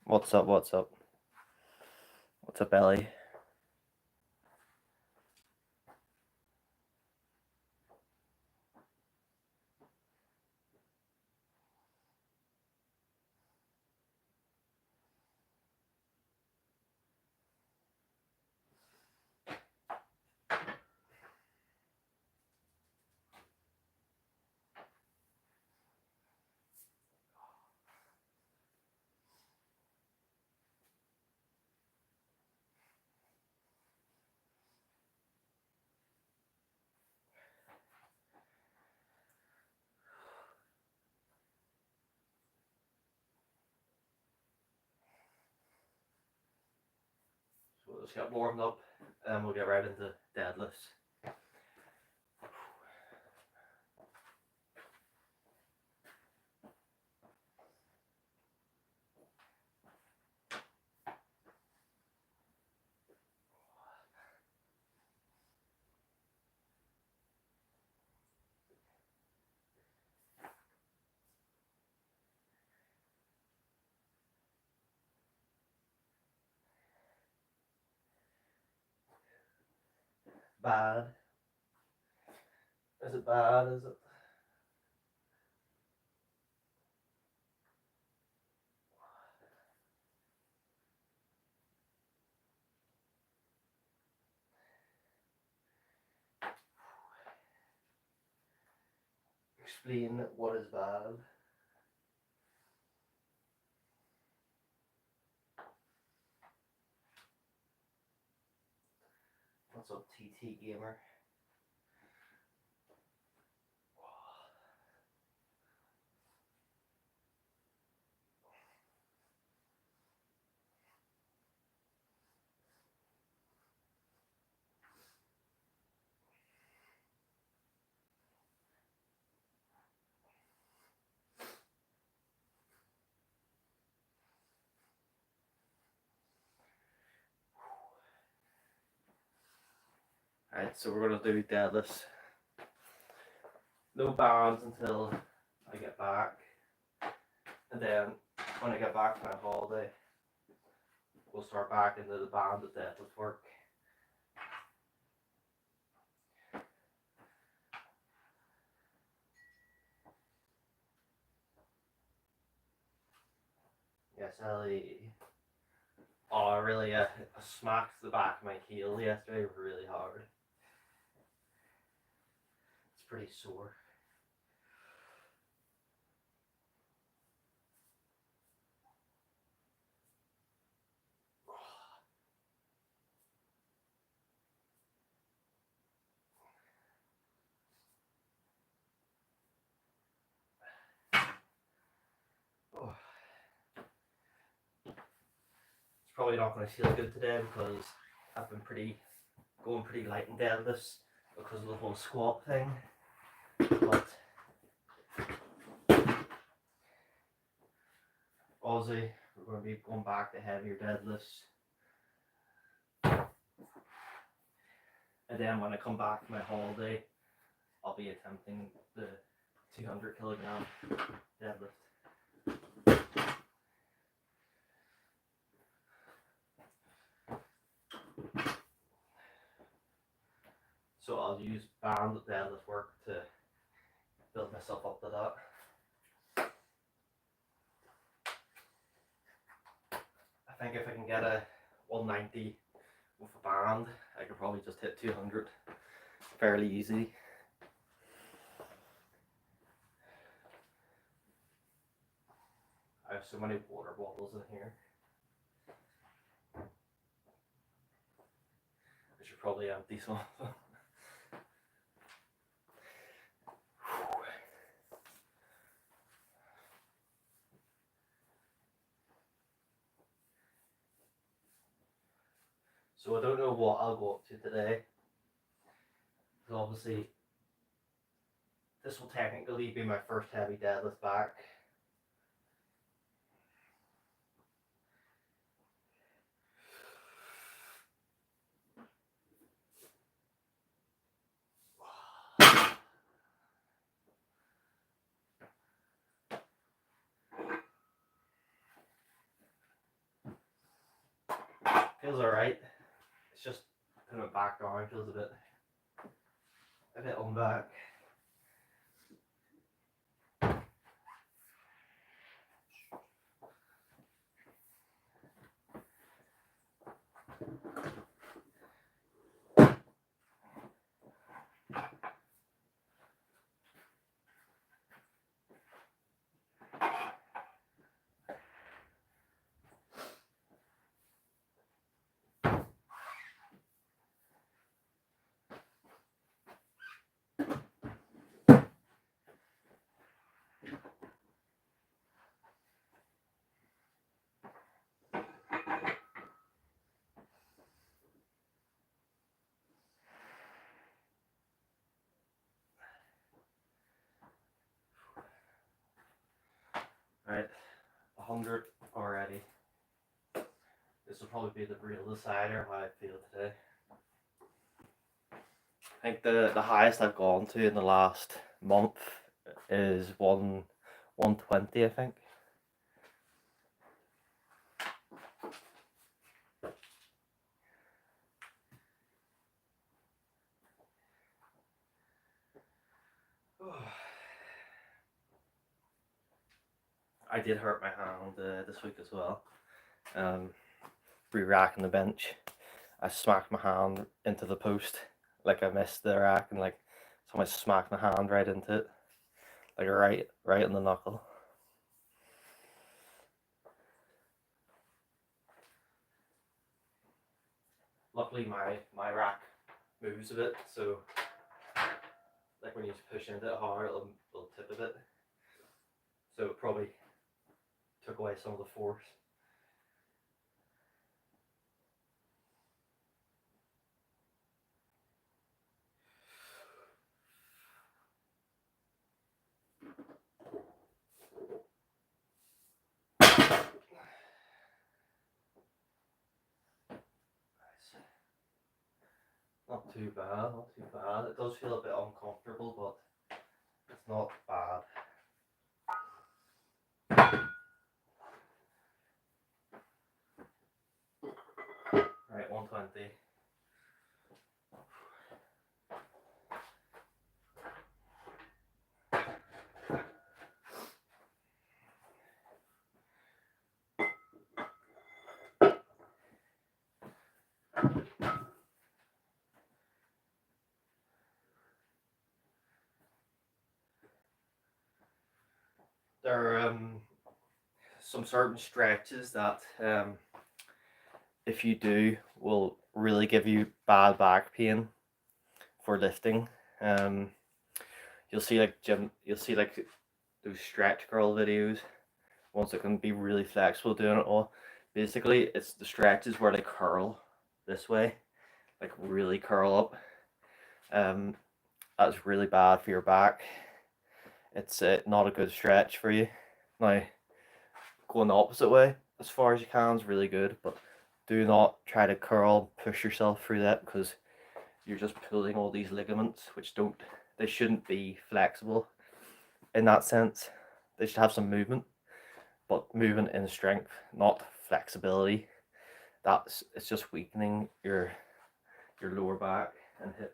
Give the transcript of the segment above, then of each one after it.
What's up? What's up? What's up, Ellie? So we'll just get warmed up and we'll get right into deadlifts. Bad? Is it bad? Is it? Explain what is bad. What's up, TT Gamer? Alright, so we're going to do deadlifts. No bands until I get back. And then when I get back from my holiday, we'll start back into the band of deadlift work. Yes, Ellie. Oh, really? I smacked the back of my heel yesterday really hard. It's pretty sore. Oh. It's probably not going to feel good today because I've been going pretty light in deadlifts because of the whole squat thing. But Aussie, we're going to be going back to heavier deadlifts. And then when I come back from my holiday, I'll be attempting the 200 kilogram deadlift. So I'll use band deadlift work to build myself up to that. I think if I can get a 190 with a band, I could probably just hit 200 fairly easy. I have so many water bottles in here. I should probably empty some of them. So I don't know what I'll go up to today. Because obviously this will technically be my first heavy deadlift back. Feels alright. It's just putting it back down feels a bit on back. Right, 100 already. This will probably be the real decider how I feel today. I think the highest I've gone to in the last month is 120, I think. I did hurt my hand this week as well. Re-racking the bench, I smacked my hand into the post, like I missed the rack, and like somebody smacked my hand right into it, like right in the knuckle. Luckily, my rack moves a bit, so like when you push into it hard, it'll tip a bit. So it probably took away some of the force. Not too bad, not too bad. It does feel a bit uncomfortable, but it's not bad. Right, 120. There are some certain stretches that if you do will really give you bad back pain for lifting. You'll see like those stretch curl videos, ones that can be really flexible doing it all. Basically, it's the stretches where they curl this way, like really curl up. That's really bad for your back. It's not a good stretch for you. Now, going the opposite way as far as you can is really good, but do not try to curl, push yourself through that, because you're just pulling all these ligaments, which they shouldn't be flexible in that sense. They should have some movement, but movement in strength, not flexibility. It's just weakening your lower back and hips.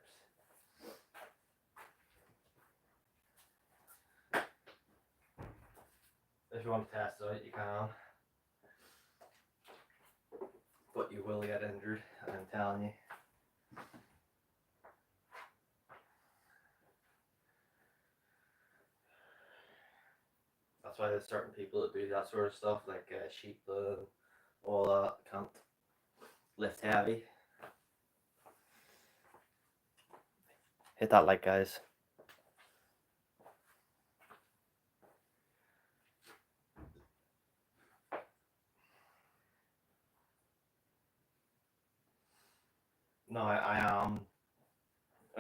If you want to test it out, you can, but you will get injured, I'm telling you. That's why there's certain people that do that sort of stuff, like sheep and all that, can't lift heavy. Hit that like, guys. No, I'm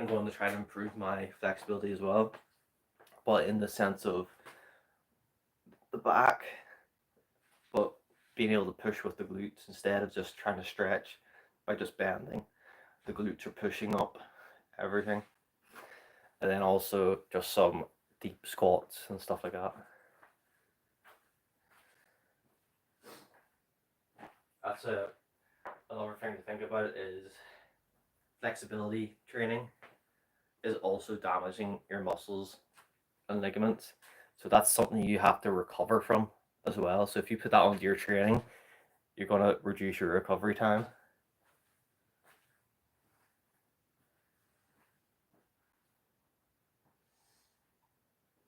going to try to improve my flexibility as well, but in the sense of the back, but being able to push with the glutes instead of just trying to stretch by just bending. The glutes are pushing up everything, and then also just some deep squats and stuff like that. That's another thing to think about is flexibility training is also damaging your muscles and ligaments. So that's something you have to recover from as well. So if you put that onto your training, you're going to reduce your recovery time.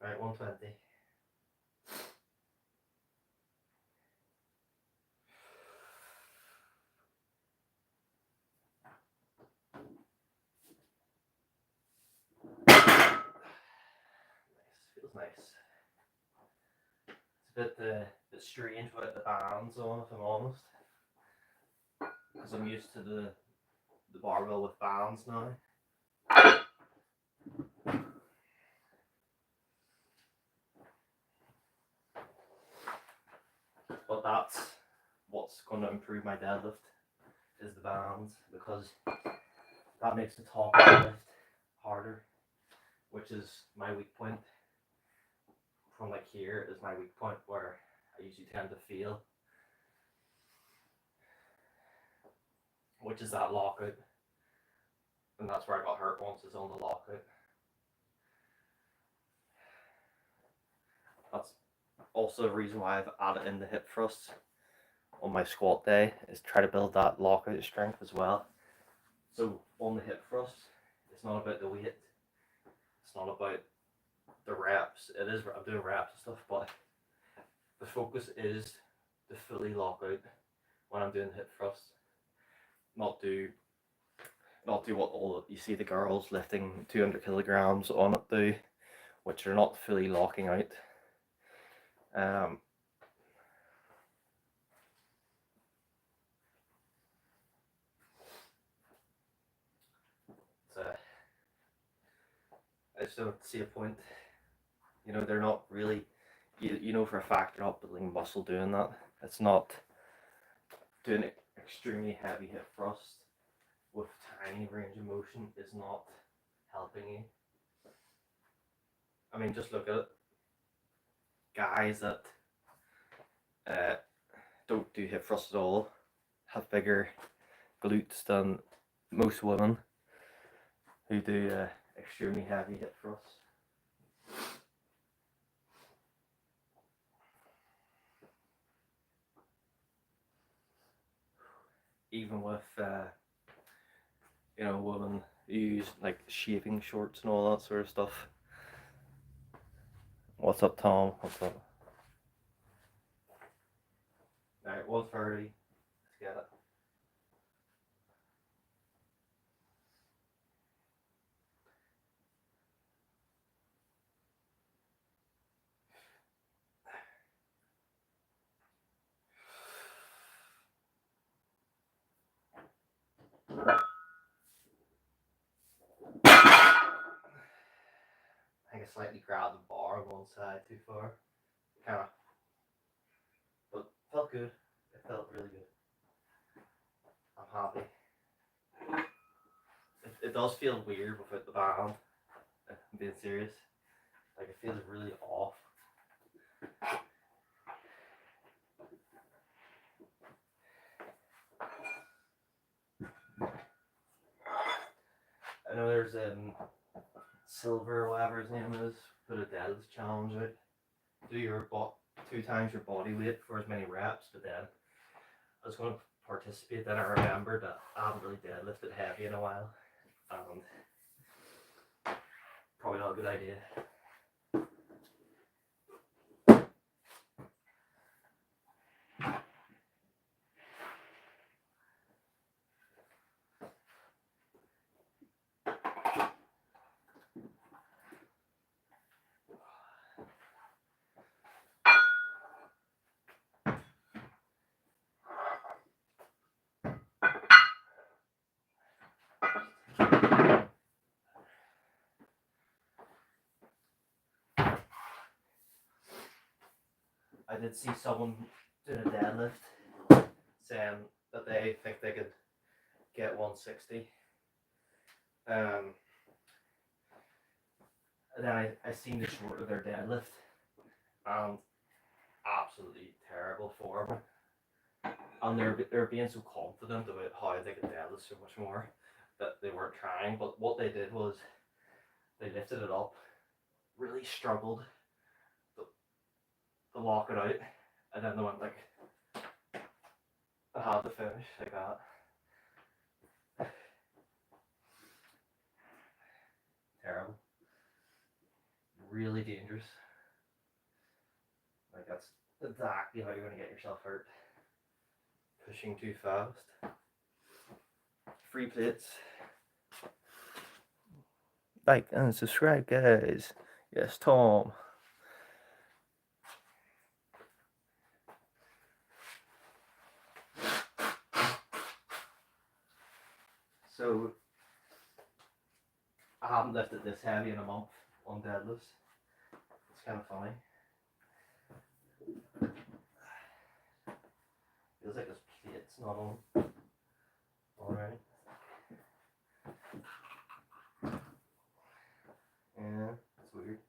Right, 120. Nice, feels nice. It's a bit strange without the bands on, if I'm honest, because I'm used to the barbell with bands now. But that's what's going to improve my deadlift is the bands, because that makes the top of the lift harder, which is my weak point. From like here is my weak point where I usually tend to feel, which is that lockout, and that's where I got hurt once, is on the lockout. That's also the reason why I've added in the hip thrusts on my squat day, is try to build that lockout strength as well. So on the hip thrust, it's not about the weight, it's not about the reps. It is, I'm doing reps and stuff, but the focus is to fully lock out when I'm doing hip thrusts. Not do what all you see the girls lifting 200 kilograms on it do, which are not fully locking out. I just don't see a point. You know, they're not really, you know for a fact they're not building muscle doing that. It's not doing extremely heavy hip thrust with tiny range of motion is not helping you. I mean, just look at it. Guys that don't do hip thrust at all have bigger glutes than most women who do extremely heavy hip thrusts. Even with you know, women who use like shaving shorts and all that sort of stuff. What's up, Tom? What's up? Alright, 130. Let's get it. I think I slightly grabbed the bar on one side too far. Kind of. But felt good. It felt really good. I'm happy. It does feel weird without the band. I'm being serious. Like, it feels really off. I know there's Silver or whatever his name is, put a deadlift challenge out. Do your 2 times your body weight for as many reps, but then I was going to participate. Then I remembered that I haven't really deadlifted heavy in a while, and probably not a good idea. I did see someone doing a deadlift saying that they think they could get 160. And then I seen the short of their deadlift, and absolutely terrible form. And they're being so confident about how they could deadlift so much more that they weren't trying. But what they did was they lifted it up, really struggled to lock it out, and then they went like, I had to finish like that. Terrible. Really dangerous. Like that's exactly how you're gonna get yourself hurt. Pushing too fast. Free plates. Like and subscribe, guys. Yes, Tom. So I haven't lifted this heavy in a month on deadlifts. It's kind of funny. Feels like this plate's not on. Alright. Yeah, it's weird.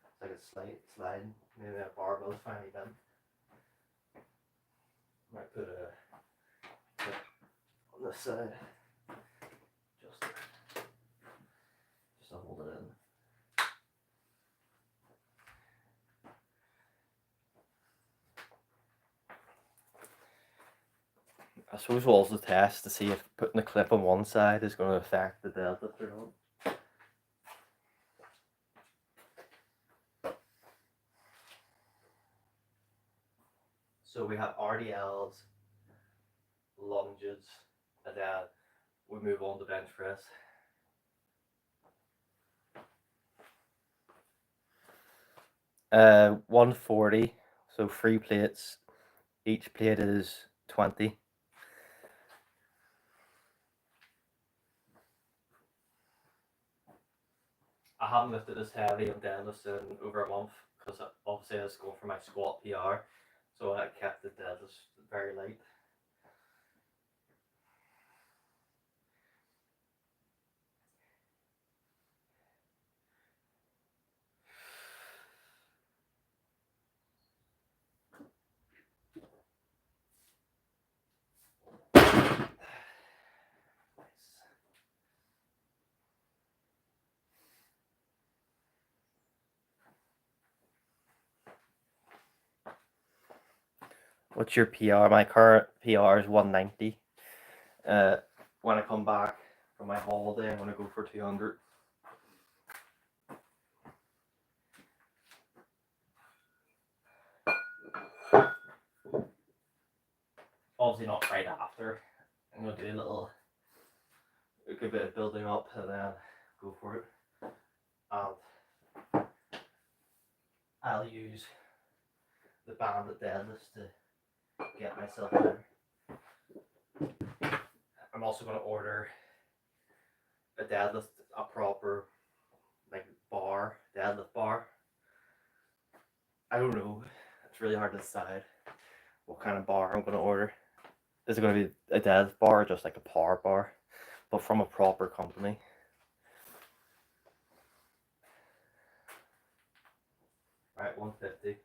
It's like a slight slide. Maybe that barbell's finally done. Might put a clip on this side. Just to hold it in. I suppose we'll also test to see if putting a clip on one side is going to affect the deadlift or not. So we have RDLs, lunges, and then we move on to bench press. Uh, 140, so 3 plates. Each plate is 20. I haven't lifted this heavy on deadlifts in over a month because obviously I was going for my squat PR, so I kept the deadlifts very light. What's your PR? My current PR is 190. When I come back from my holiday, I'm going to go for 200. Obviously not right after. I'm going to do a good bit of building up and then go for it. And I'll use the banded deadlifts to get myself there. I'm also going to order a deadlift, a proper like bar, deadlift bar. I don't know. It's really hard to decide what kind of bar I'm going to order. Is it going to be a deadlift bar or just like a power bar, but from a proper company? Right, 150.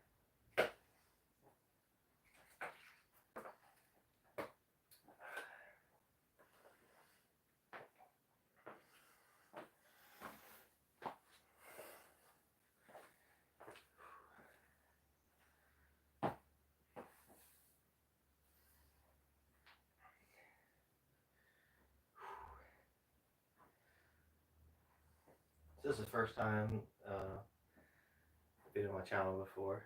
This is the first time being on my channel before.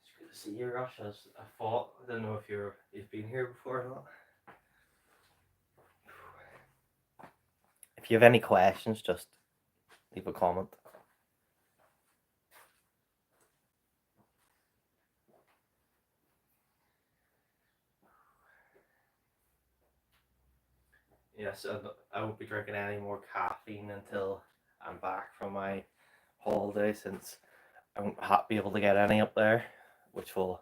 It's good to see you, Rush. As I thought, I don't know if you've been here before or not. If you have any questions, just leave a comment. Yes, and I won't be drinking any more caffeine until I'm back from my holiday, since I won't be able to get any up there, which will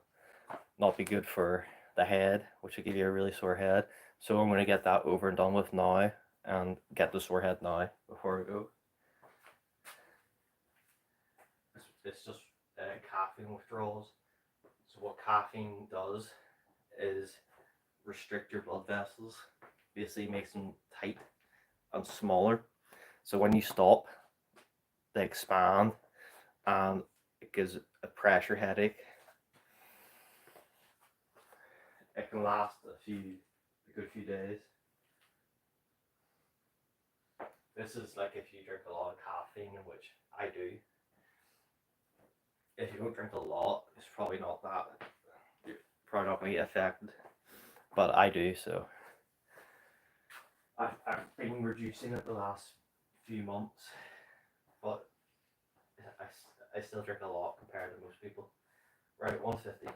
not be good for the head, which will give you a really sore head. So I'm going to get that over and done with now and get the sore head now before we go. it's just caffeine withdrawals. So what caffeine does is restrict your blood vessels, basically makes them tight and smaller. So when you stop, they expand, and it gives a pressure headache. It can last a good few days. This is like if you drink a lot of caffeine, which I do. If you don't drink a lot, it's probably not that. You're probably not going to get affected, but I do. So I've been reducing it the last few months, but I still drink a lot compared to most people. Right, 150.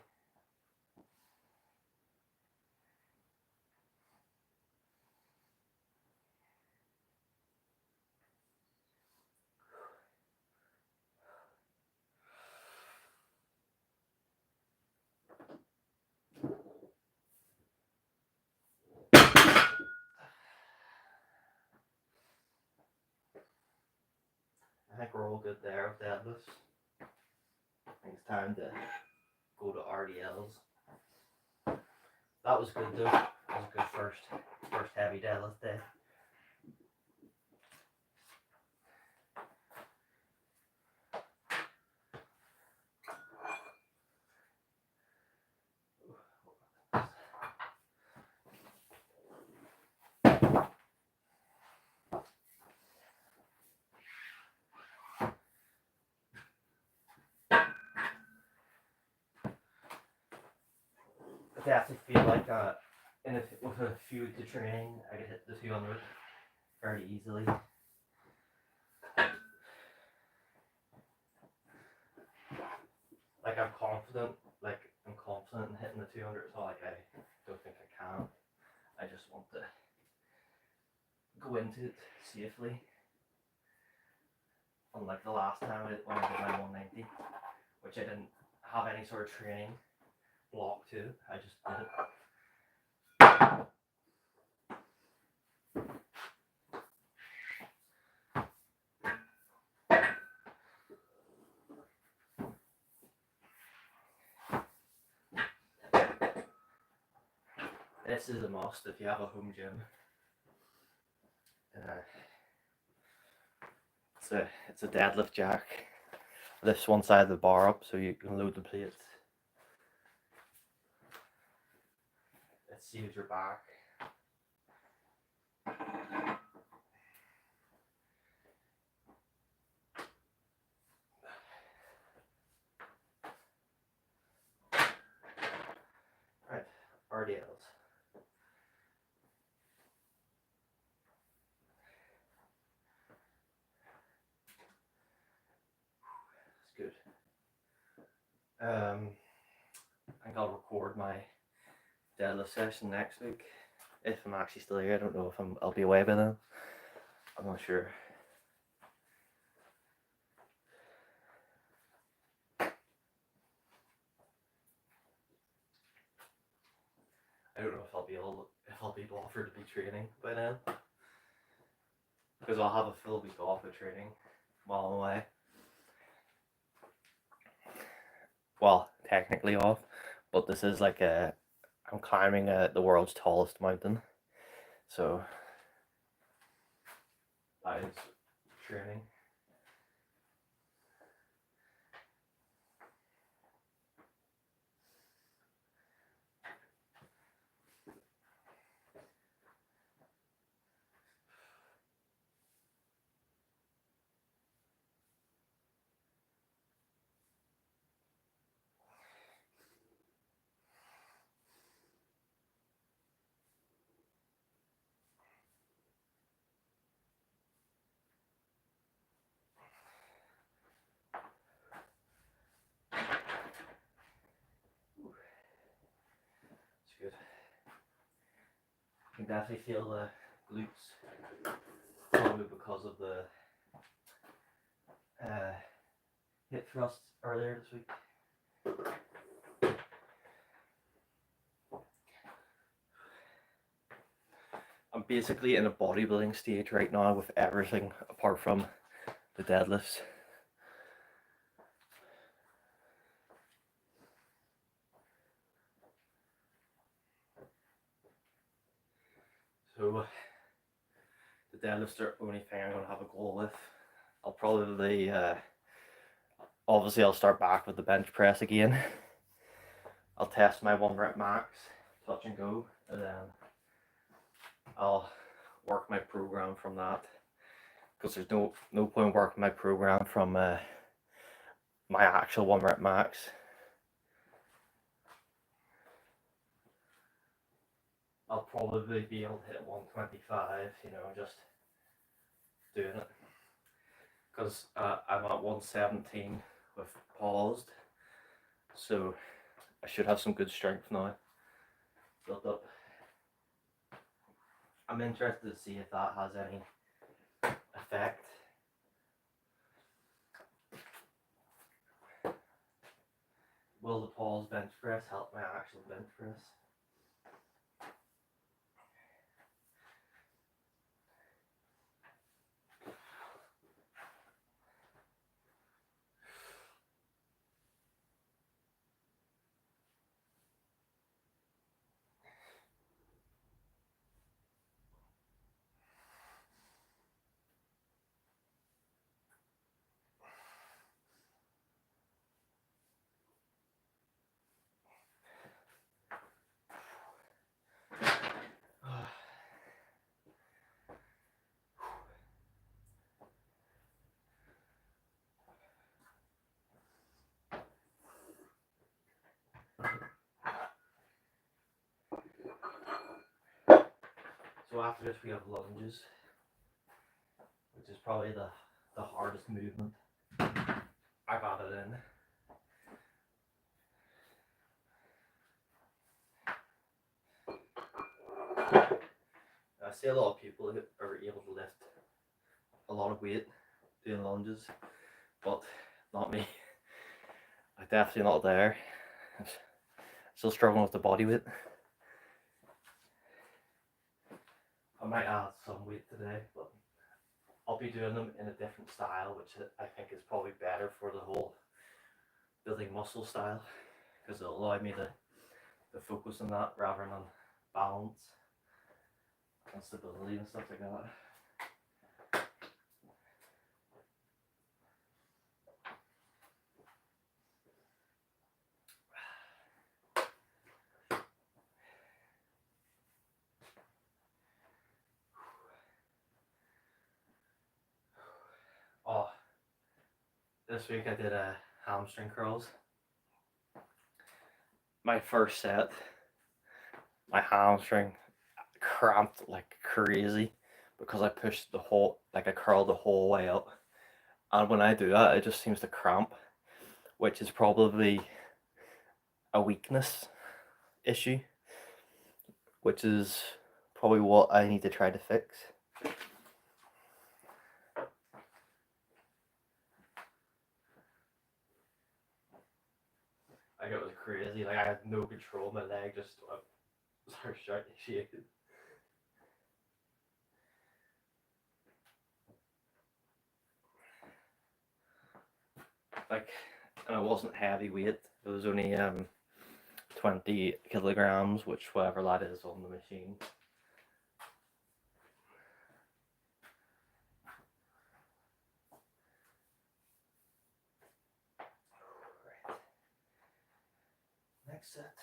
I think we're all good there with deadlifts. I think it's time to go to RDLs. That was good though. That was a good first heavy deadlift day. I definitely feel like with a few weeks of training, I could hit the 200 very easily. Like I'm confident in hitting the 200. It's not like I don't think I can. I just want to go into it safely. Unlike the last time when I did my 190, which I didn't have any sort of training block to. I just did it. This is a must if you have a home gym. It's a deadlift jack. Lifts one side of the bar up so you can load the plates. It saves your back. Right, RDLs. It's good. I think I'll record my deadlift session next week if I'm actually still here. I don't know if I'll be away by then. I'm not sure. I don't know if I'll be offered to be training by then, because I'll have a full week off of training while I'm away. Well, technically off, but this is like I'm climbing the world's tallest mountain, so that is training. It's good. You can definitely feel the glutes, probably because of the hip thrust earlier this week. I'm basically in a bodybuilding stage right now with everything apart from the deadlifts. So the deadlifts are the only thing I'm going to have a goal with. I'll probably, obviously I'll start back with the bench press again. I'll test my 1 rep max, touch and go, and then I'll work my program from that. Because there's no point working my program from my actual 1 rep max. I'll probably be able to hit 125, you know, just doing it. Because I'm at 117 with paused, so I should have some good strength now built up. I'm interested to see if that has any effect. Will the pause bench press help my actual bench press? So after this we have lunges, which is probably the hardest movement I've added in. I see a lot of people who are able to lift a lot of weight doing lunges, but not me. I'm definitely not there. Still struggling with the body weight. I might add some weight today, but I'll be doing them in a different style, which I think is probably better for the whole building muscle style, because it'll allow me to focus on that rather than balance and stability and stuff like that. Oh, this week I did a hamstring curls. My first set, my hamstring cramped like crazy because I pushed the whole, like I curled the whole way up. And when I do that, it just seems to cramp, which is probably a weakness issue, which is probably what I need to try to fix. Like, it was crazy. Like, I had no control. My leg just started shaking. Like, and it wasn't heavy weight. It was only 20 kilograms, which whatever that is on the machine. Right. Next set.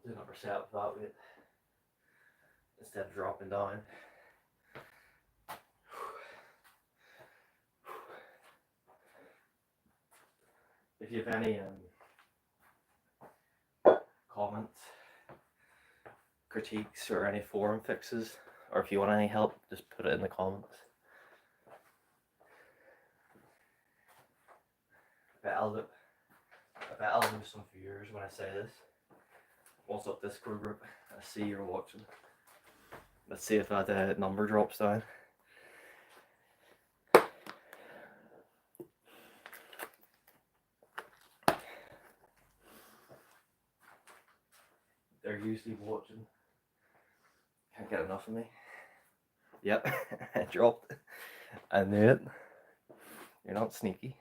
Do another set with that weight instead of dropping down. If you have any comments, critiques, or any forum fixes, or if you want any help, just put it in the comments. I bet I'll lose some viewers when I say this. What's up, Discord group? I see you're watching. Let's see if that number drops down. They're usually watching. Can't get enough of me. Yep, it dropped. I knew it. You're not sneaky.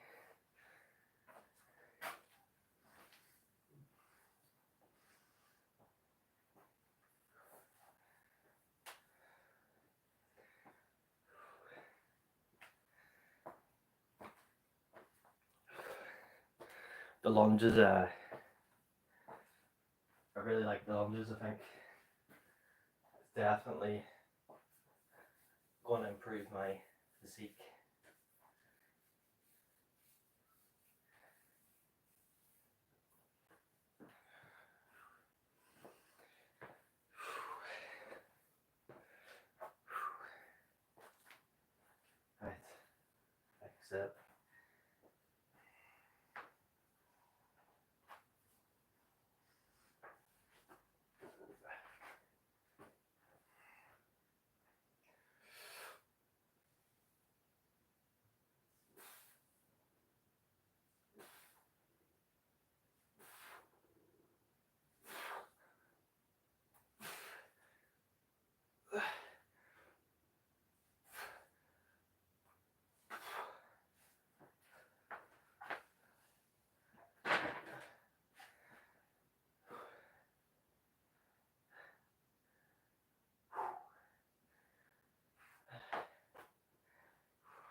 The lunges, I really like the lunges. I think it's definitely going to improve my physique. Right, exit.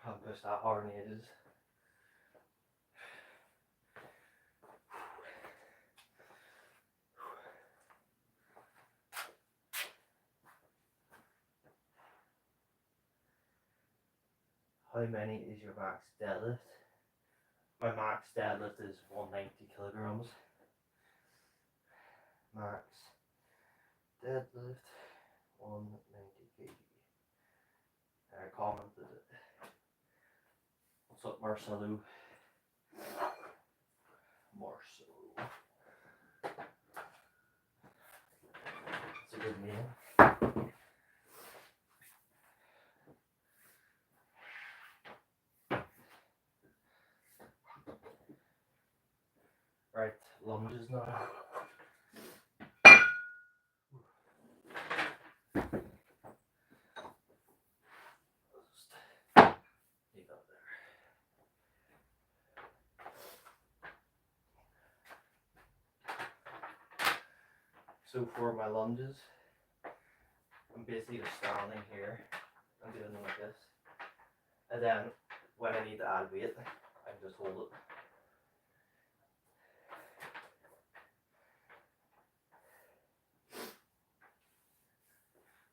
I haven't pushed that hard in ages. How many is your max deadlift? My max deadlift is 190 kilograms. Max deadlift 190 kg. I commented it. What's up, Marcelo? Marcelo. It's a good meal. Right, lunges now. Leave that there. So for my lunges, I'm basically just standing here and doing them like this. And then when I need to add weight, I can just hold it.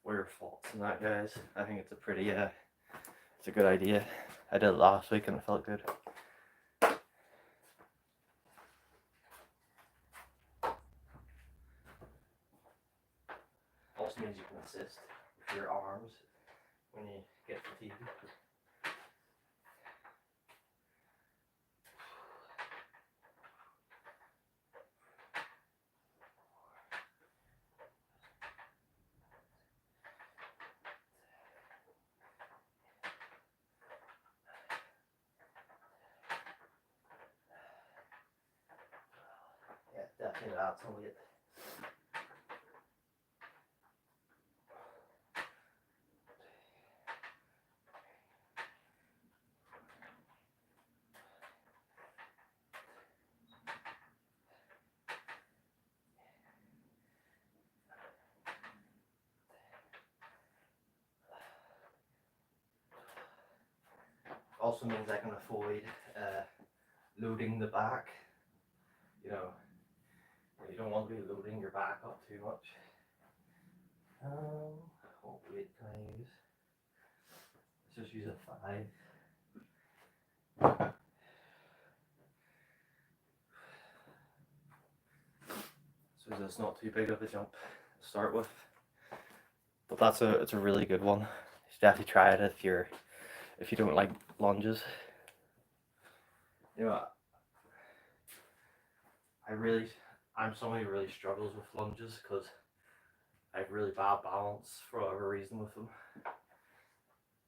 What are your thoughts on that, guys? I think it's a pretty, it's a good idea. I did it last week and it felt good. Also means you can assist with your arms when you get fatigued. Yeah, definitely add some weight. Also means I can avoid loading the back. You know, you don't want to be loading your back up too much. What weight can I use? Let's just use a 5. So it's not too big of a jump to start with. But it's a really good one. You should definitely try it if you don't like lunges. You know, I'm somebody who really struggles with lunges because I have really bad balance for whatever reason with them.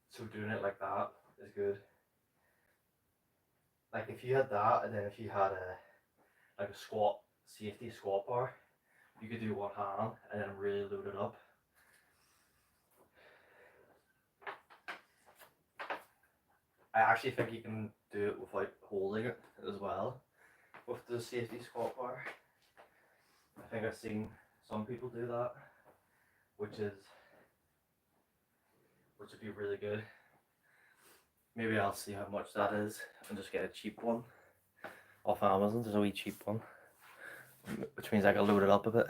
So doing it like that is good. Like if you had that, and then if you had a squat, safety squat bar, you could do one hand and then really load it up. I actually think you can do it without holding it as well with the safety squat bar. I think I've seen some people do that, which would be really good. Maybe I'll see how much that is and just get a cheap one off Amazon. There's a wee cheap one, which means I can load it up a bit.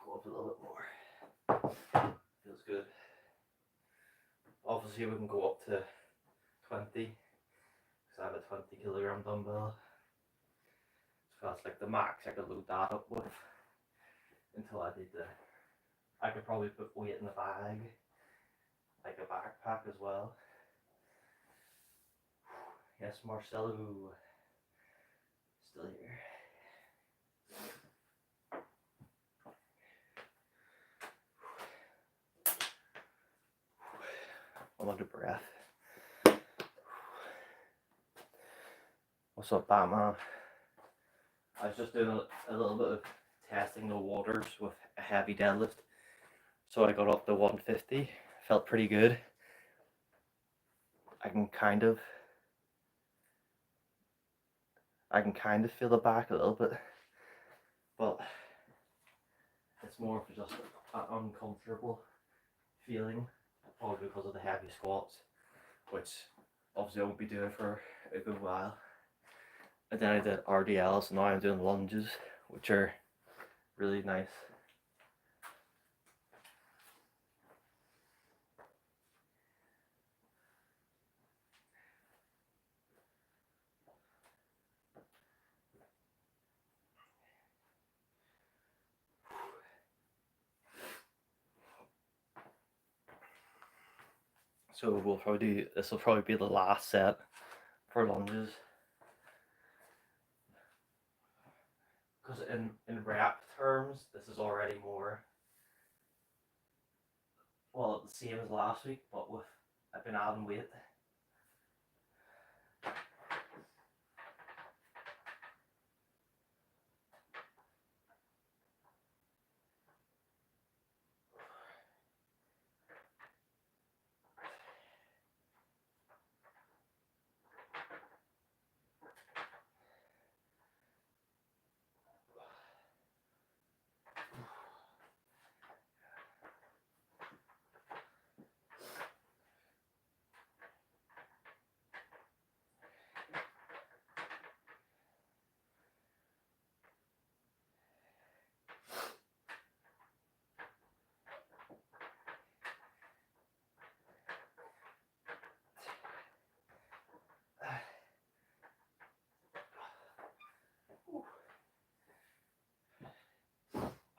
Go up a little bit more. Feels good. Obviously we can go up to 20 because I have a 20 kg dumbbell. So that's like the max I could load that up with until I did I could probably put weight in the bag, like a backpack as well. Yes, Marcelo, still here. I'm out of breath. What's up, Batman? I was just doing a little bit of testing the waters with a heavy deadlift. So I got up to 150, felt pretty good. I can kind of feel the back a little bit, but it's more of just an uncomfortable feeling, probably because of the heavy squats, which obviously I won't be doing for a good while. And then I did RDLs, and now I'm doing lunges, which are really nice. So this will probably be the last set for lunges. Because in rep terms, this is already more, well, the same as last week, but I've been adding weight.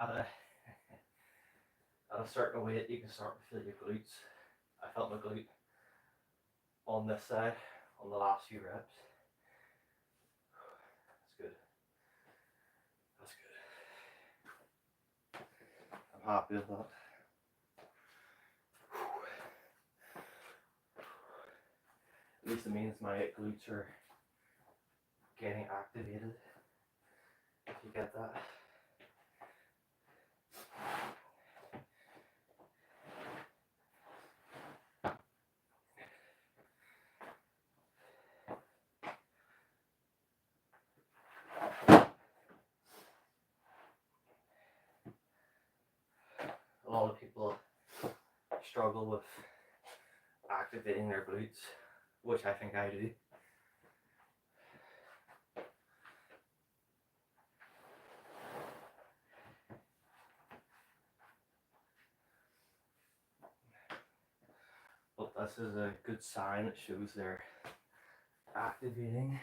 At a certain weight, you can start to feel your glutes. I felt my glute on this side on the last few reps. That's good. That's good. I'm happy with that. At least it means my glutes are getting activated, if you get that. A lot of people struggle with activating their glutes, which I think I do. But this is a good sign. It shows they're activating.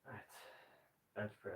Right, bench press.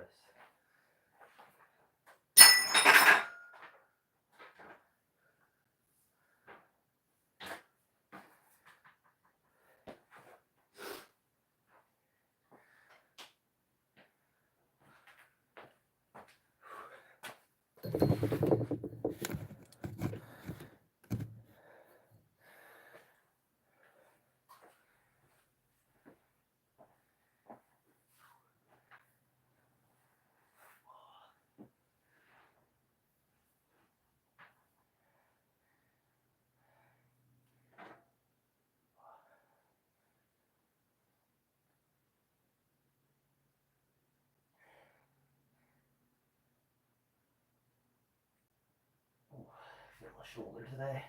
Feel my shoulder today.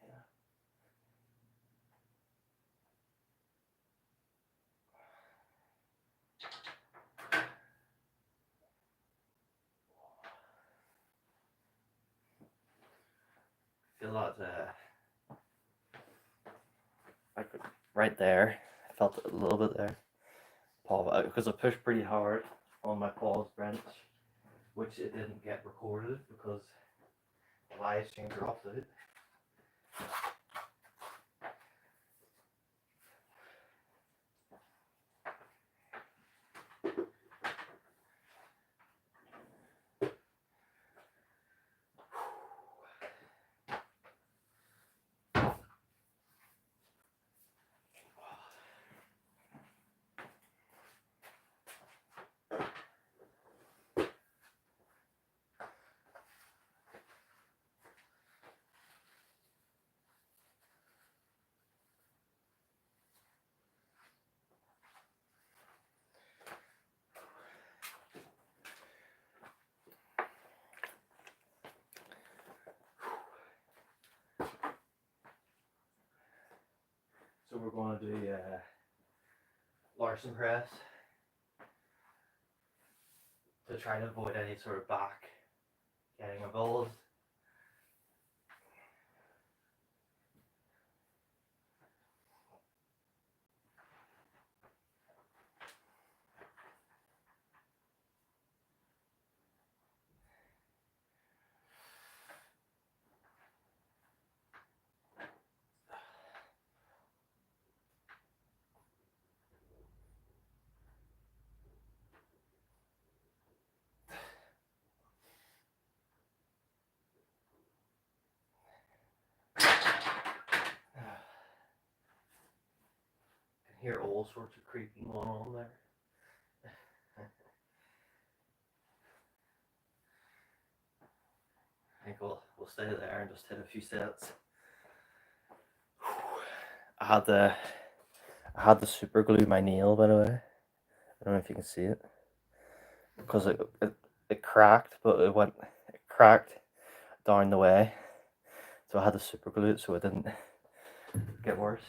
Yeah. Feel that I could, right there. I felt it a little bit there. Paul, because I pushed pretty hard on my pause bench, which it didn't get recorded because the live stream dropped it. So we're going to do Larson press to try to avoid any sort of back getting involved. I can hear all sorts of creaking going on there. I think we'll stay there and just hit a few sets. I had the super glue my nail, by the way. I don't know if you can see it because it cracked, but it cracked down the way, so I had to super glue it so it didn't get worse.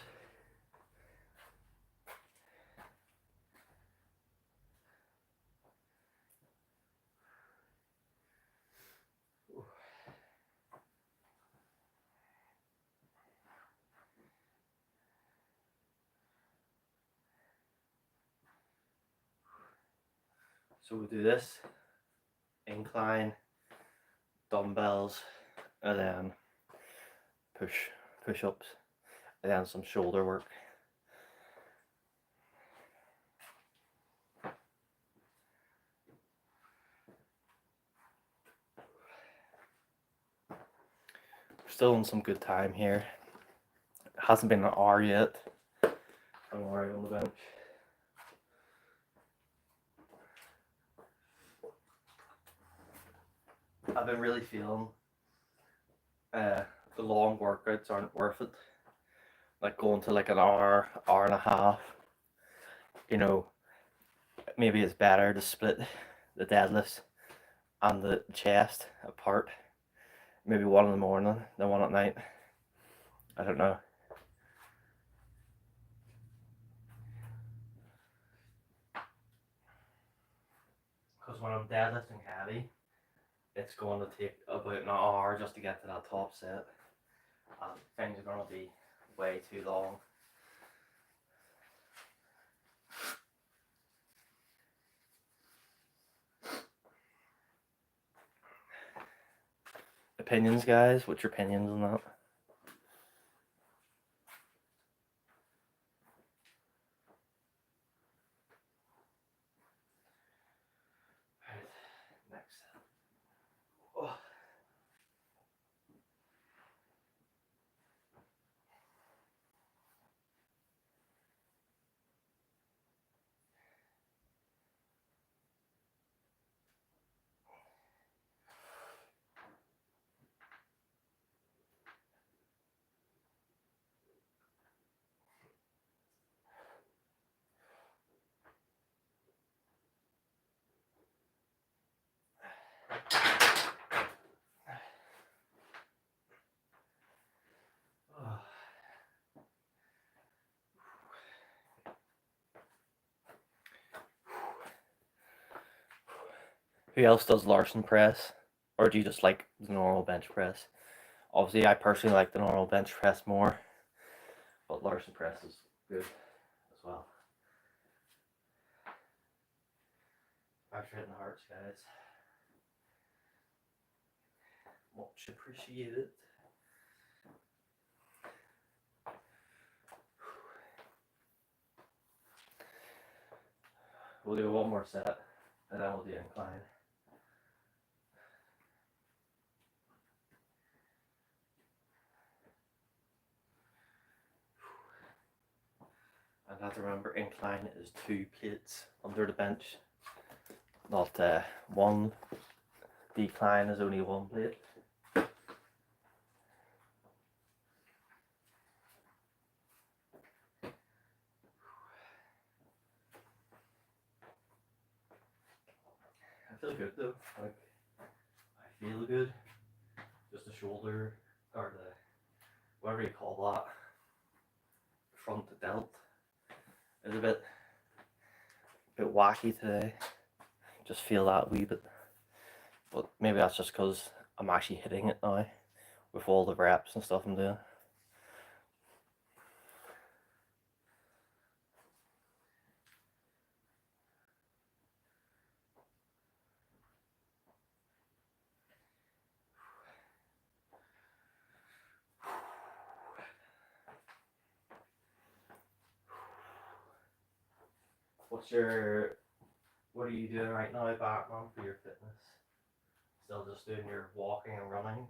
So we'll do this, incline, dumbbells, and then push-ups, and then some shoulder work. We're still on some good time here. It hasn't been an hour yet. I'm alright on the bench. I've been really feeling the long workouts aren't worth it. Like going to like an hour, hour and a half. You know, maybe it's better to split the deadlifts and the chest apart. Maybe one in the morning, then one at night. I don't know. Because when I'm deadlifting heavy, it's going to take about an hour just to get to that top set. And things are going to be way too long. Opinions, guys? What's your opinions on that? Right, next set. Oh. Who else does Larson press? Or do you just like the normal bench press? Obviously, I personally like the normal bench press more. But Larson press is good as well. Thanks for hitting the hearts, guys. Much appreciated. We'll do one more set, and then we'll do incline. And have to remember, incline is 2 plates under the bench, not one. Decline is only 1 plate. I feel good though. Like, I feel good. Just the shoulder, or the whatever you call that, front delt is a bit wacky today. Just feel that wee bit. But maybe that's just because I'm actually hitting it now with all the reps and stuff I'm doing. What are you doing right now, Batman, for your fitness? Still just doing your walking and running?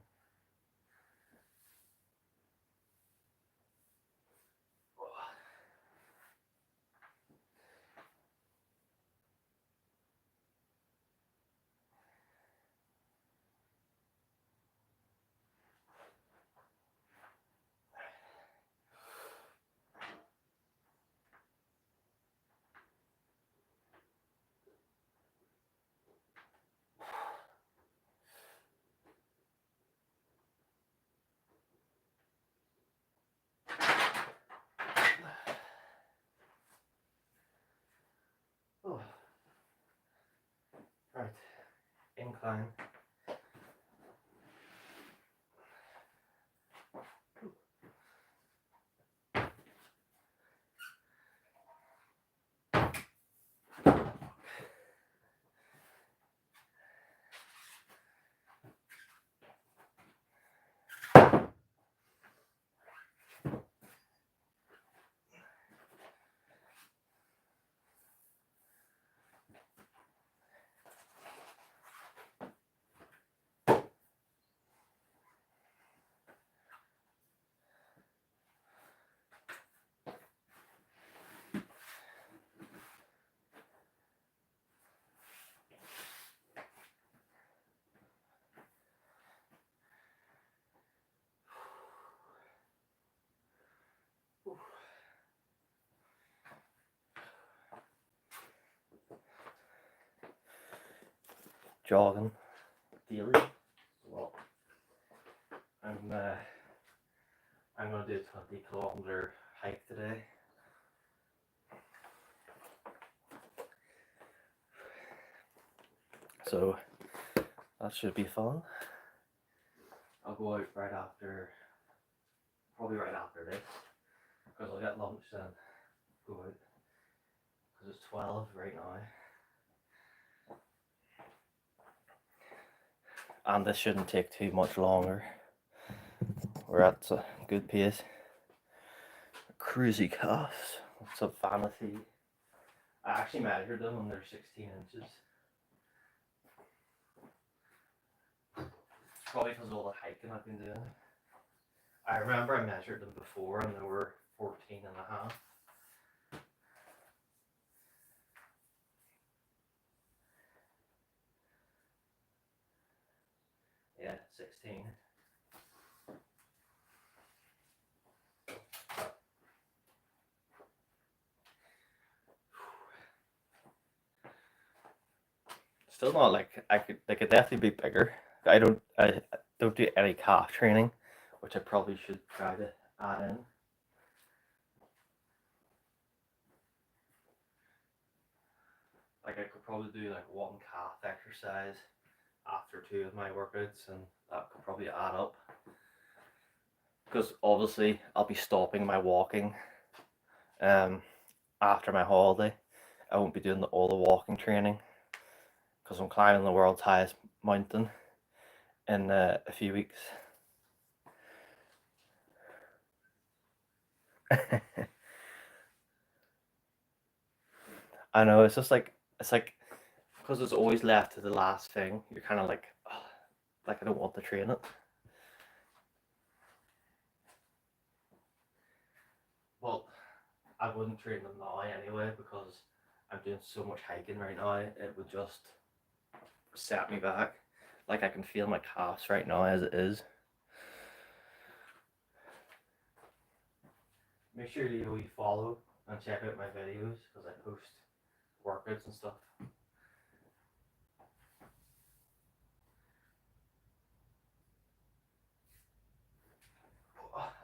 Oh. Right, incline. jogging daily. Well, I'm gonna do a 20-kilometer hike today. So that should be fun. I'll go out probably right after this, because I'll get lunch then go out, because it's 12 right now. And this shouldn't take too much longer. We're at a good pace. Cruisy calves. It's a vanity. I actually measured them and they're 16 inches. It's probably because of all the hiking I've been doing. I remember I measured them before and they were 14 and a half. Yeah, 16. Still not like they could definitely be bigger. I don't do any calf training, which I probably should try to add in. Like I could probably do like one calf exercise after 2 of my workouts, and that could probably add up. Because obviously I'll be stopping my walking after my holiday. I won't be doing all the walking training because I'm climbing the world's highest mountain in a few weeks. I know, it's like because it's always left to the last thing. You're kind of like, oh, I don't want to train it. Well, I wouldn't train them now anyway because I'm doing so much hiking right now. It would just set me back. Like I can feel my calves right now as it is. Make sure you follow and check out my videos because I post workouts and stuff.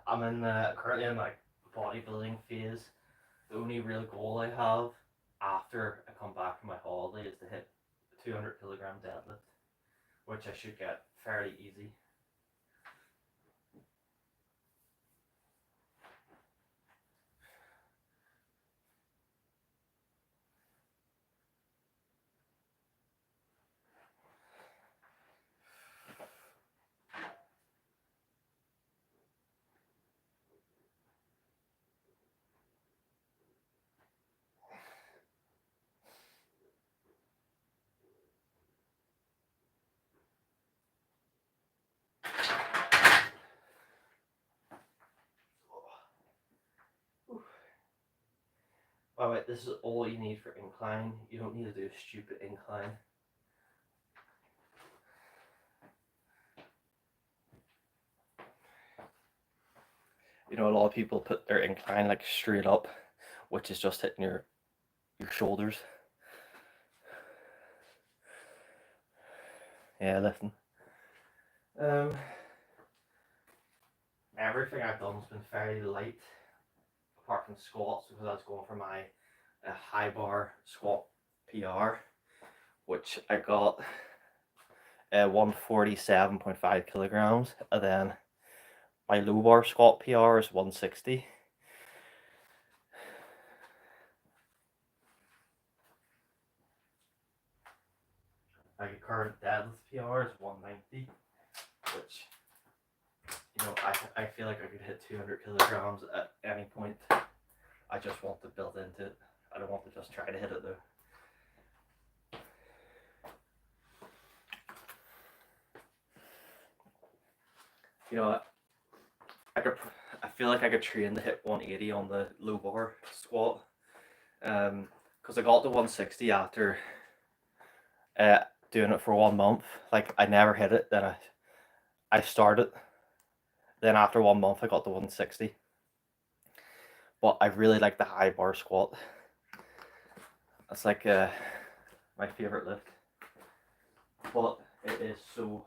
I'm currently in like bodybuilding phase. The only real goal I have after I come back from my holiday is to hit a 200-kilogram deadlift, which I should get fairly easy. By the way, this is all you need for incline. You don't need to do a stupid incline. You know, a lot of people put their incline like straight up, which is just hitting your shoulders. Yeah, listen. Everything I've done has been fairly light, apart from squats, because I was going for my high bar squat PR, which I got 147.5 kilograms, and then my low bar squat PR is 160. My current deadlift PR is 190, which, you know, I feel like I could hit 200 kilograms at any point. I just want to build into it. I don't want to just try to hit it though. You know, I feel like I could train to hit 180 on the low bar squat, because I got to 160 after doing it for 1 month. Like I never hit it. Then I started. Then after 1 month, I got to 160. But I really like the high bar squat. That's like my favorite lift. but it is so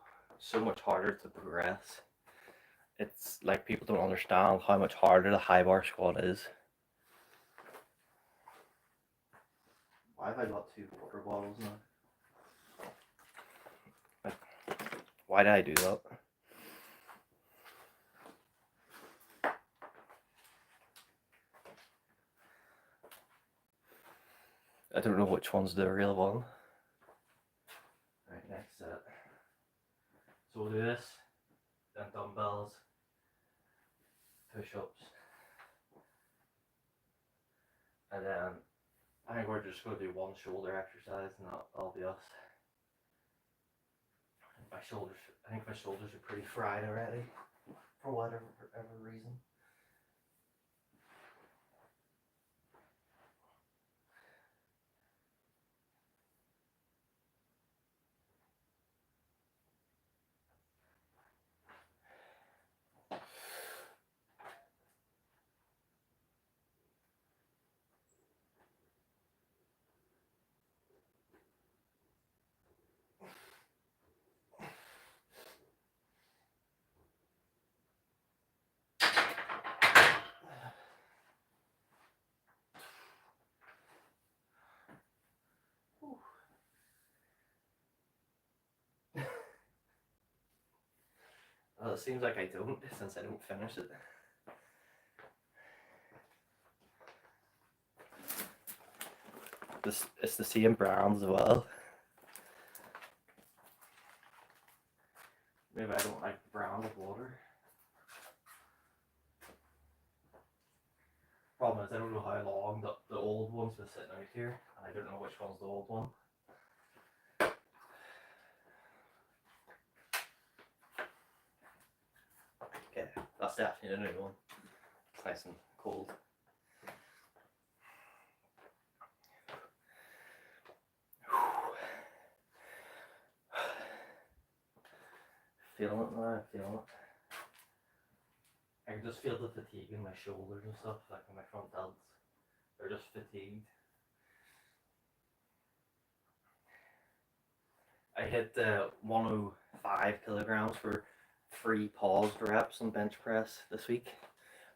much harder to progress. It's like people don't understand how much harder the high bar squat is. Why have I got 2 water bottles now? Like, why did I do that? I don't know which one's the real one. Right, next set. So we'll do this, then dumbbells, push-ups, and then I think we're just going to do one shoulder exercise, and that'll be us. I think my shoulders are pretty fried already, for whatever reason. Well, it seems like I don't, since I don't finish it. It's the same brands as well. Maybe I don't like the brand of water. Problem is I don't know how long the old one's been sitting out here, and I don't know which one's the old one. Okay, that's definitely the new one. It's nice and cold. Feeling it now, feeling it. I can just feel the fatigue in my shoulders and stuff, like in my front delts. They're just fatigued. I hit 105 kilograms for 3 paused reps on bench press this week,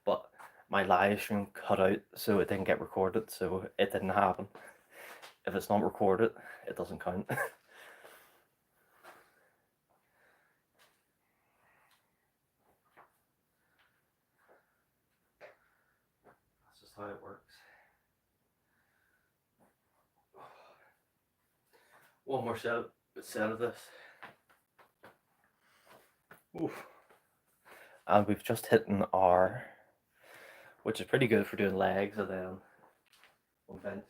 but my live stream cut out, so it didn't get recorded, so it didn't happen. If it's not recorded, it doesn't count. That's just how it works. One more set of this. Oof. And we've just hit an R, which is pretty good for doing legs and then on bench.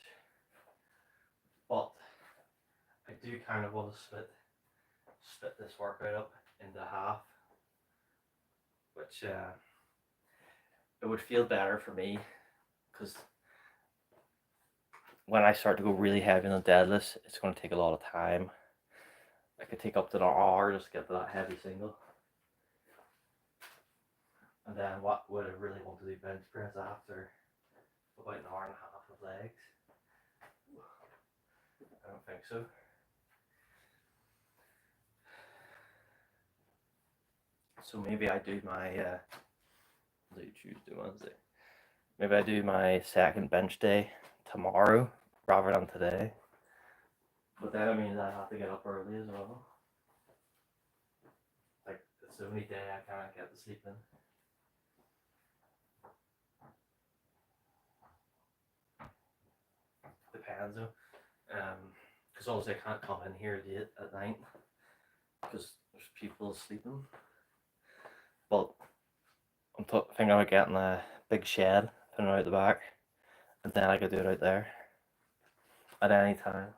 But I do kind of want to split this workout up into half, which it would feel better for me, because when I start to go really heavy on the deadlifts, it's going to take a lot of time. I could take up to an hour just to get to that heavy single. And then what would I really want to do bench press after about an hour and a half of legs? I don't think so. So maybe I do my Tuesday, Wednesday. Maybe I do my second bench day tomorrow rather than today. But then it means I have to get up early as well. Like, it's the only day I can't get to sleep in. Depends though. Because obviously I can't come in here late at night because there's people sleeping. But I'm thinking about getting a big shed, putting it out the back, and then I could do it out there at any time.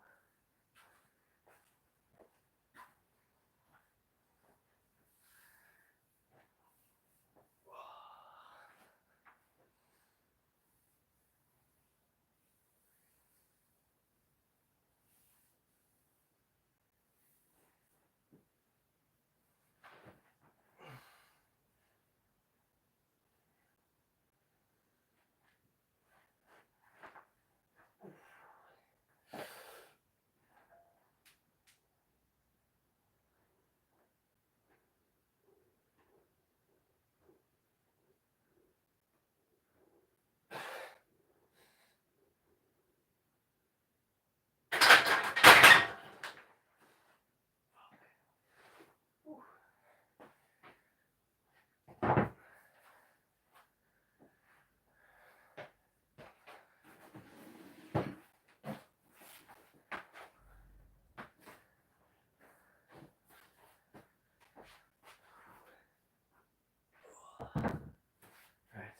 Right,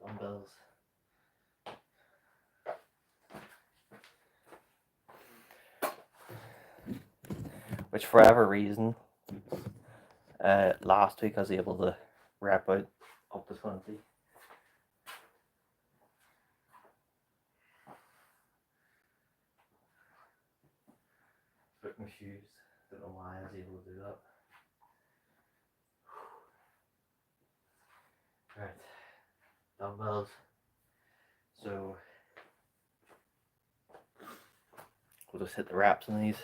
dumbbells. Which for whatever reason, last week I was able to rep out up to 20. Took my shoes, don't know why I was able to do that. Right, dumbbells. So we'll just hit the reps on these.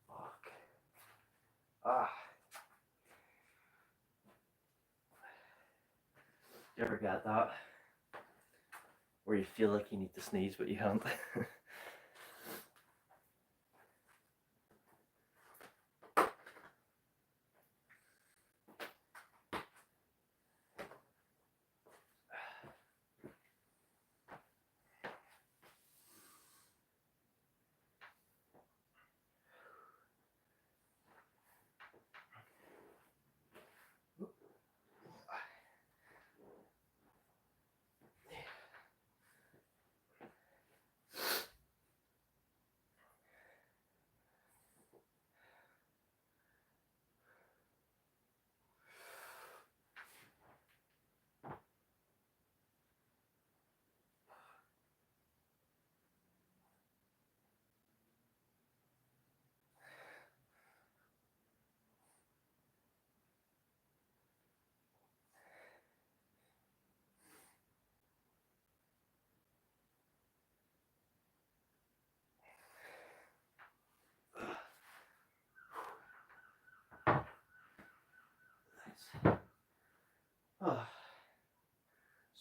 Fuck. Ah. You ever get that? Where you feel like you need to sneeze but you can't?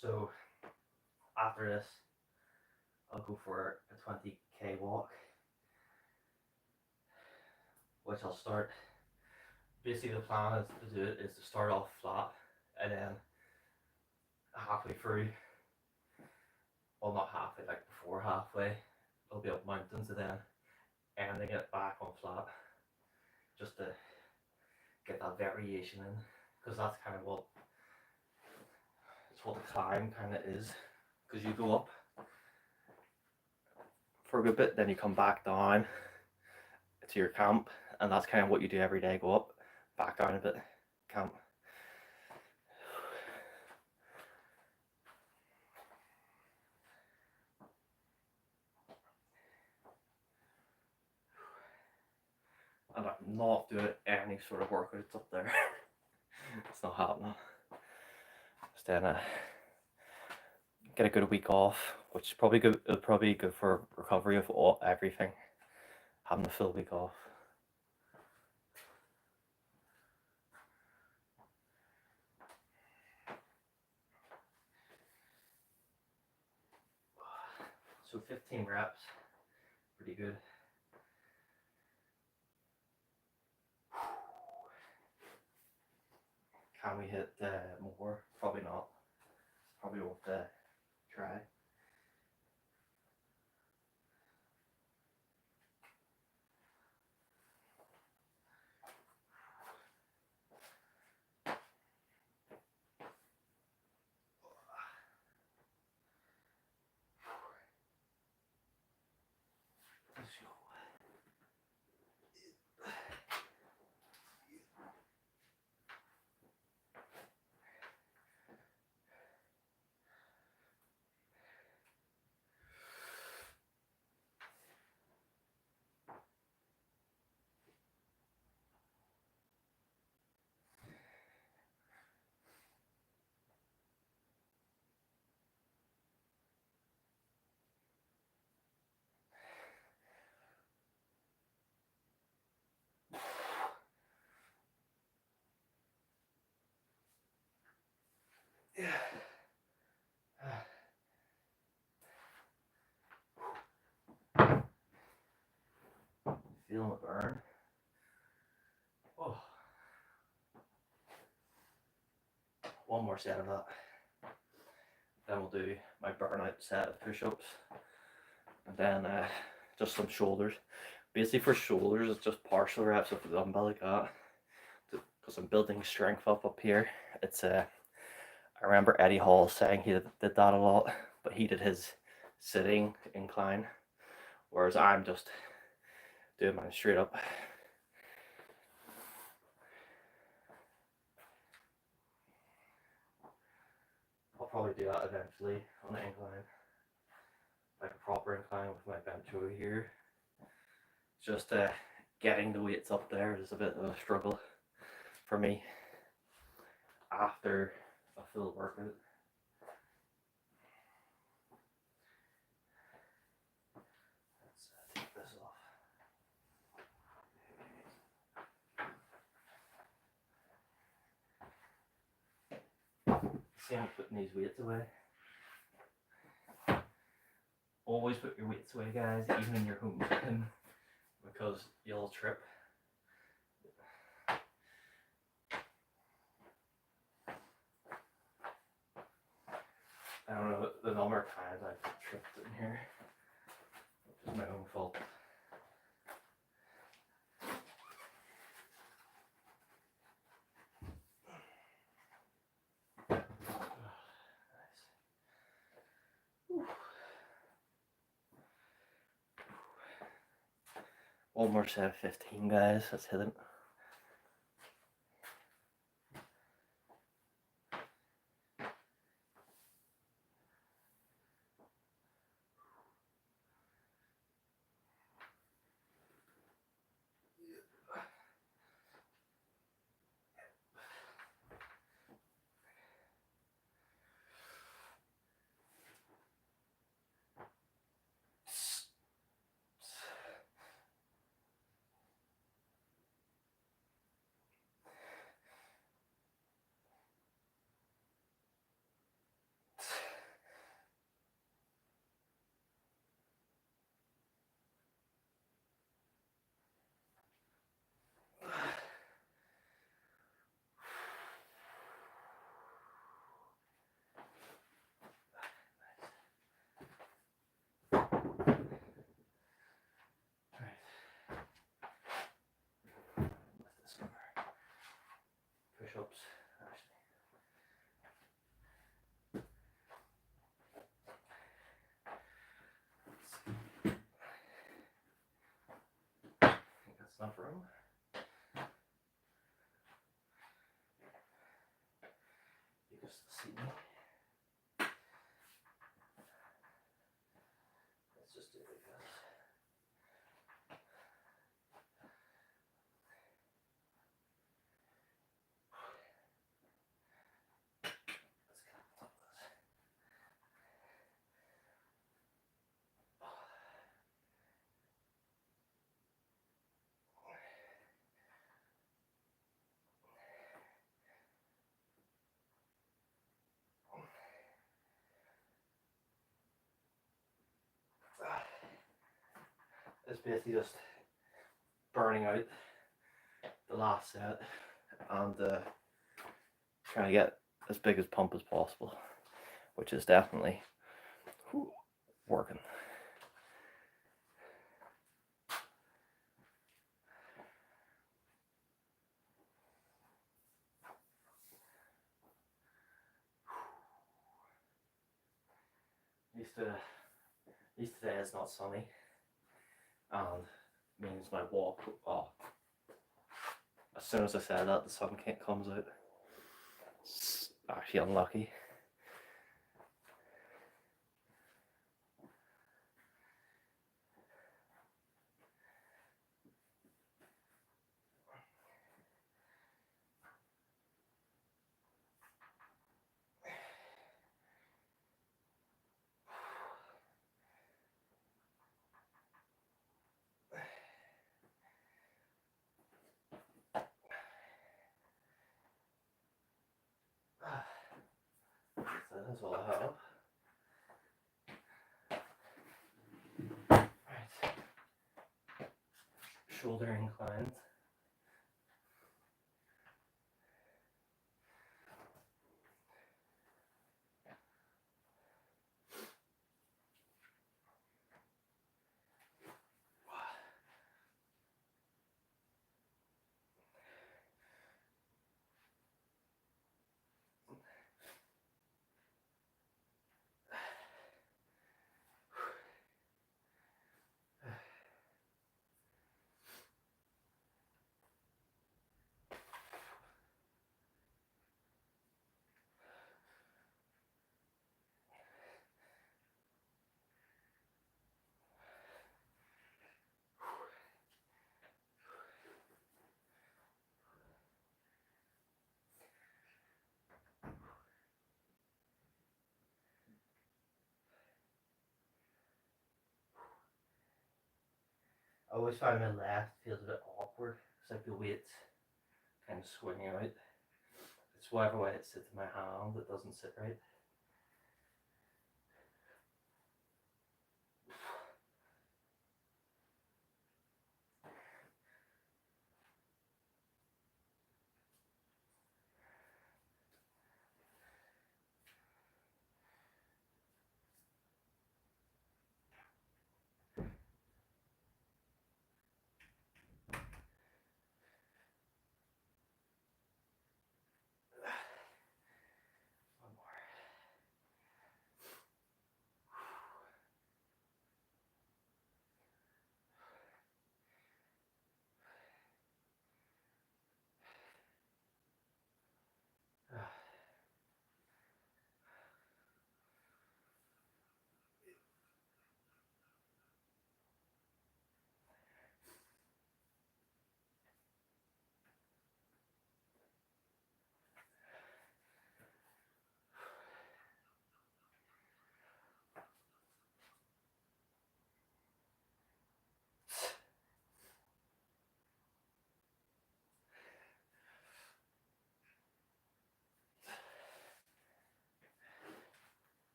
So after this, I'll go for a 20k walk, which I'll start. Basically, the plan is to do it is to start off flat, and then halfway through, well, not halfway, like before halfway, it'll be up mountains, and then ending it back on flat, just to get that variation in, because that's kind of what the climb kind of is, because you go up for a good bit, then you come back down to your camp, and that's kind of what you do every day. Go up, back down a bit, camp. And I'm not doing any sort of workouts up there. It's not happening. Just then get a good week off, which is probably good. It'll probably be good for recovery of everything. Having the full week off. So 15 reps, pretty good. Can we hit more? Probably not. Probably won't try. Let's go. Yeah. Feeling the burn. Oh. One more set of that. Then we'll do my burnout set of push-ups. And then just some shoulders. Basically for shoulders, it's just partial reps of the dumbbell like that. Because I'm building strength up here. It's I remember Eddie Hall saying he did that a lot, but he did his sitting incline, whereas I'm just doing mine straight up. I'll probably do that eventually on the incline, like a proper incline with my bench over here. Just getting the weights up there is a bit of a struggle for me after a full workout. Let's take this off. See, I'm putting these weights away. Always put your weights away, guys, even in your home gym, because you'll trip. I don't know the number of times I've tripped in here, which is my own fault. One more set of 15, guys. Let's hit it. Push-ups, actually. I think that's enough room. You just see me. Let's just do it like this. It's basically just burning out the last set and trying to get as big a pump as possible, which is definitely working. At least today it's not sunny and means my walk, as soon as I said that, the sun comes out. It's actually unlucky. So that's all I have. Right. Shoulder inclines. always find my left feels a bit awkward. It's like the weight's kind of swinging out. It's whatever way it sits in my hand that doesn't sit right. One more.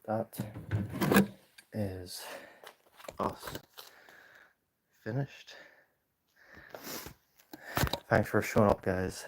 That is us finished. Thanks for showing up, guys.